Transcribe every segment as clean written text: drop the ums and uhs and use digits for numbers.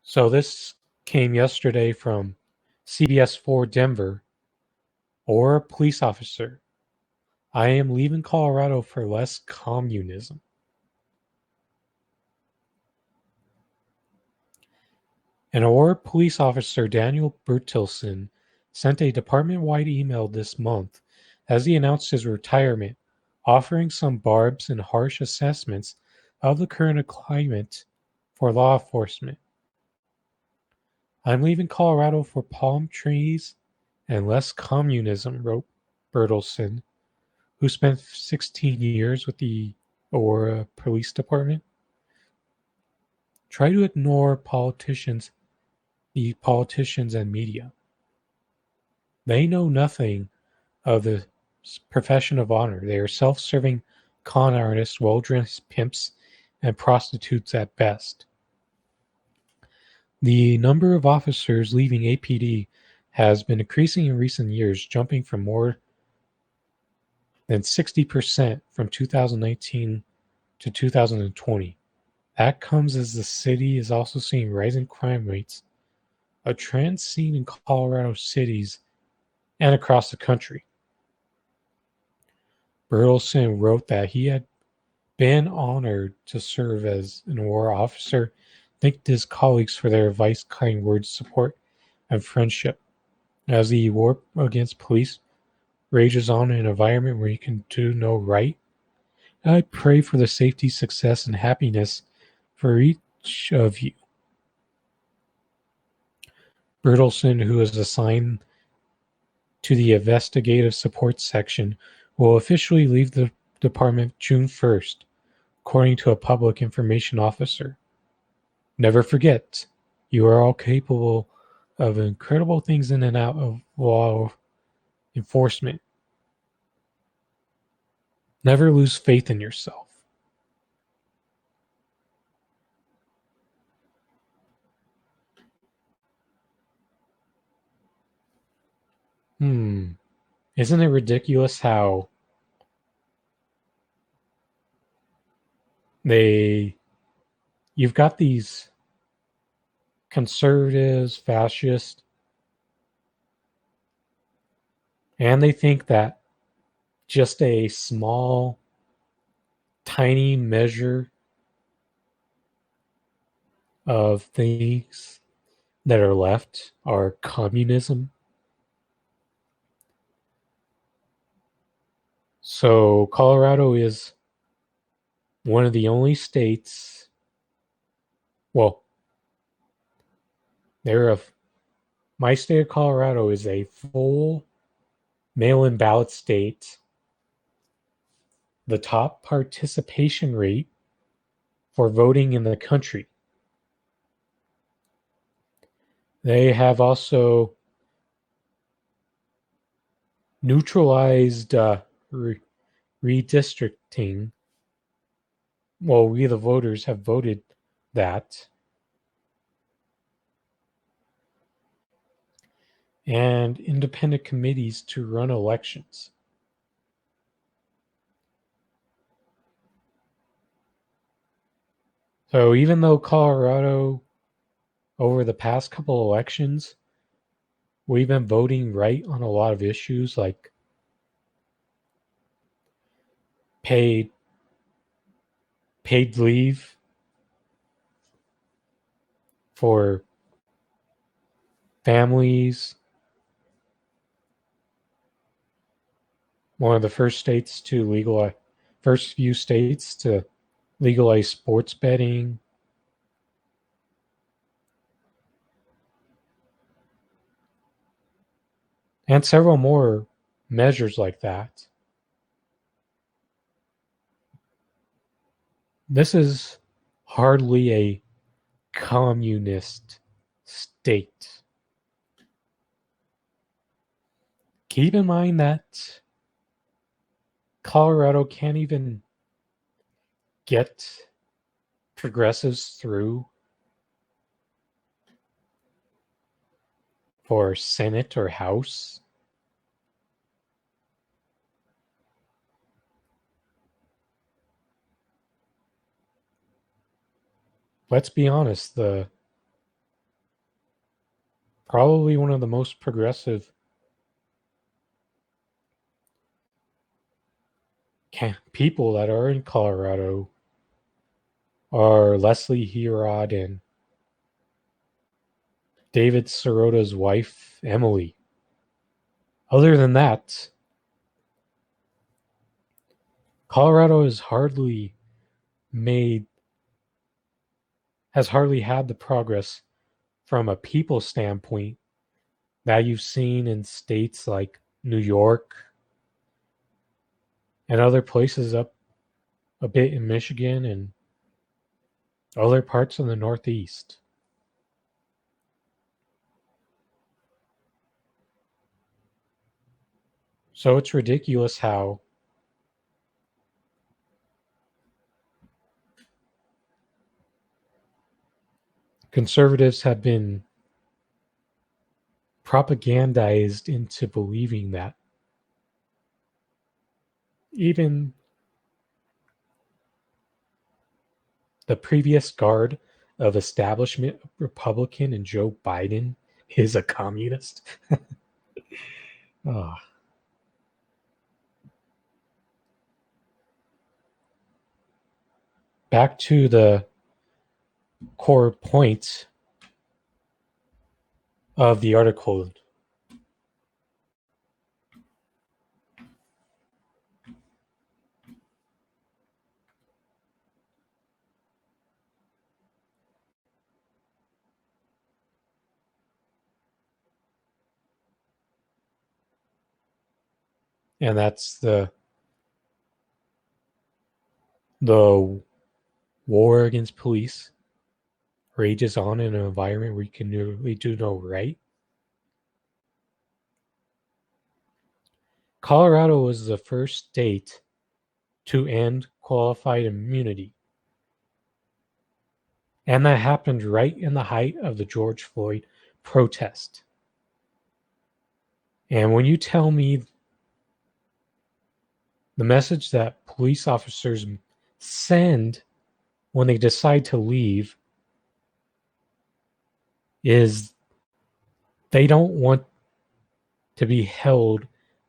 So this came yesterday from CBS 4 Denver. Aurora Police Officer. I am leaving Colorado for less communism. An Aurora Police Officer, Daniel Bertilson, sent a department-wide email this month as he announced his retirement, offering some barbs and harsh assessments of the current climate for law enforcement. I'm leaving Colorado for palm trees and less communism, wrote Bertelson, who spent 16 years with the Aurora Police Department. Try to ignore the politicians and media. They know nothing of the profession of honor. They are self-serving con artists, well-dressed pimps, and prostitutes at best. The number of officers leaving APD has been increasing in recent years, jumping from more than 60% from 2019 to 2020. That comes as the city is also seeing rising crime rates, a trend seen in Colorado cities and across the country. Bertelson wrote that he had been honored to serve as an Aurora officer, thanked his colleagues for their advice, kind words, support, and friendship. As the war against police rages on in an environment where you can do no right, I pray for the safety, success, and happiness for each of you. Bertelson, who is assigned to the investigative support section, will officially leave the department June 1st, according to a public information officer. Never forget, you are all capable of incredible things in and out of law enforcement. Never lose faith in yourself. Isn't it ridiculous how you've got these conservatives, fascists, and they think that just a small, tiny measure of things that are left are communism. So Colorado is one of the only states, well, my state of Colorado is a full mail-in ballot state. The top participation rate for voting in the country. They have also neutralized redistricting. Well, we the voters have voted that. And independent committees to run elections. So even though Colorado, over the past couple elections, we've been voting right on a lot of issues like paid leave for families. One of the first few states to legalize sports betting. And several more measures like that. This is hardly a communist state. Keep in mind that Colorado can't even get progressives through for Senate or House. Let's be honest, the Probably one of the most progressive people that are in Colorado are Leslie Herod and David Sirota's wife, Emily. Other than that, Colorado made has hardly had the progress from a people standpoint that you've seen in states like New York and other places up a bit in Michigan and other parts of the Northeast. So it's ridiculous how conservatives have been propagandized into believing that even the previous guard of establishment Republican and Joe Biden is a communist. Oh. Back to the core point of the article. And that's the war against police rages on in an environment where you can really do no right. Colorado was the first state to end qualified immunity. And that happened right in the height of the George Floyd protest. And when you tell me the message that police officers send when they decide to leave is they don't want to be held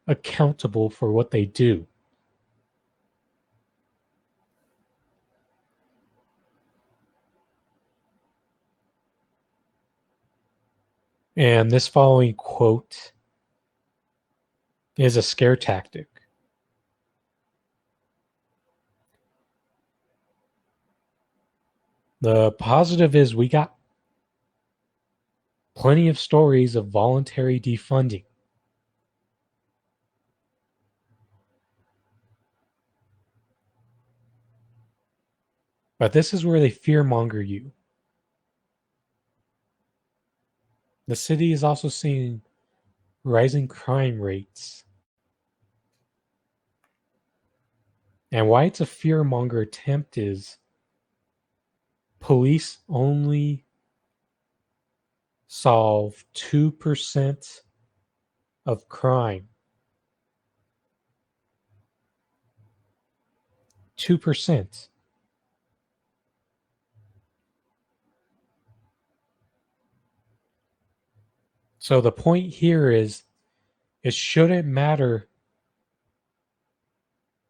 accountable for what they do. And this following quote is a scare tactic. The positive is we got plenty of stories of voluntary defunding. But this is where they fearmonger you. The city is also seeing rising crime rates. And why it's a fearmonger attempt is police only solve 2% of crime. 2%. So the point here is it shouldn't matter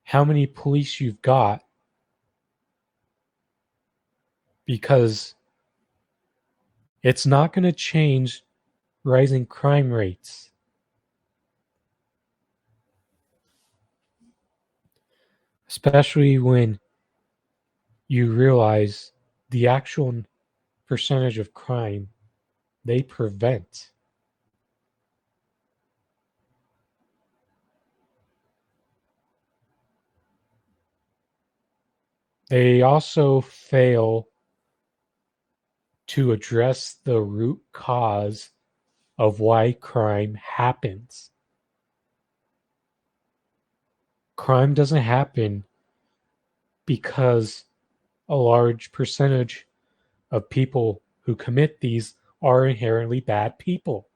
how many police you've got because it's not going to change rising crime rates. Especially when you realize the actual percentage of crime they prevent. They also fail to address the root cause of why crime happens. Crime doesn't happen because a large percentage of people who commit these are inherently bad people.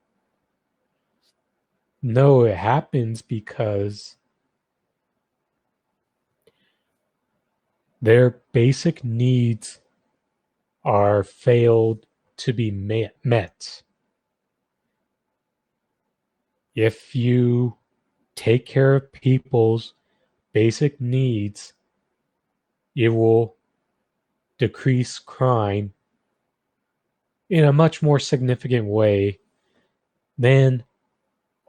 No, it happens because their basic needs are failed to be met. If you take care of people's basic needs, it will decrease crime in a much more significant way than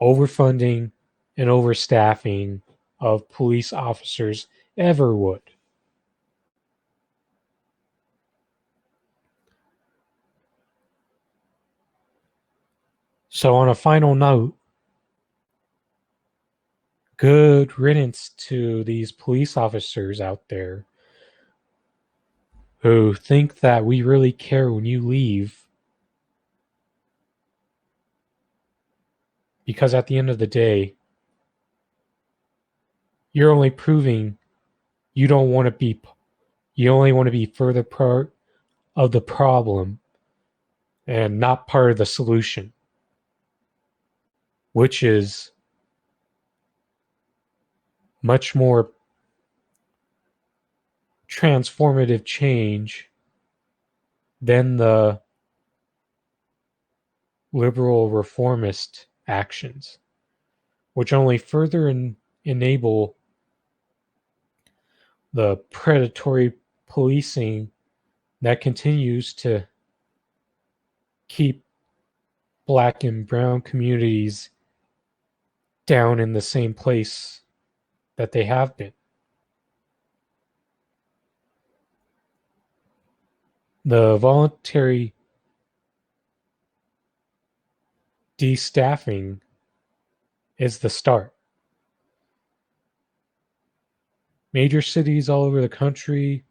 overfunding and overstaffing of police officers ever would. So, on a final note, good riddance to these police officers out there who think that we really care when you leave. Because at the end of the day, you're only proving you don't want to be, you only want to be further part of the problem and not part of the solution, which is much more transformative change than the liberal reformist actions, which only further enable the predatory policing that continues to keep Black and brown communities down in the same place that they have been. The voluntary destaffing is the start. Major cities all over the country,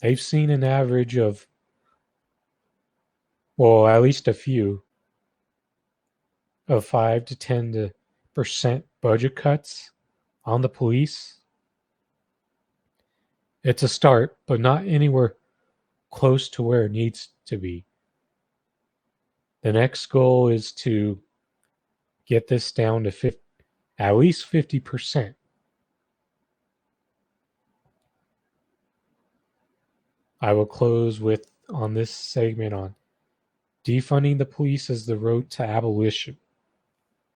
they've seen an average of, well, at least a few, of 5 to 10% budget cuts on the police. It's a start, but not anywhere close to where it needs to be. The next goal is to get this down to at least 50%. I will close with on this segment on defunding the police as the road to abolition.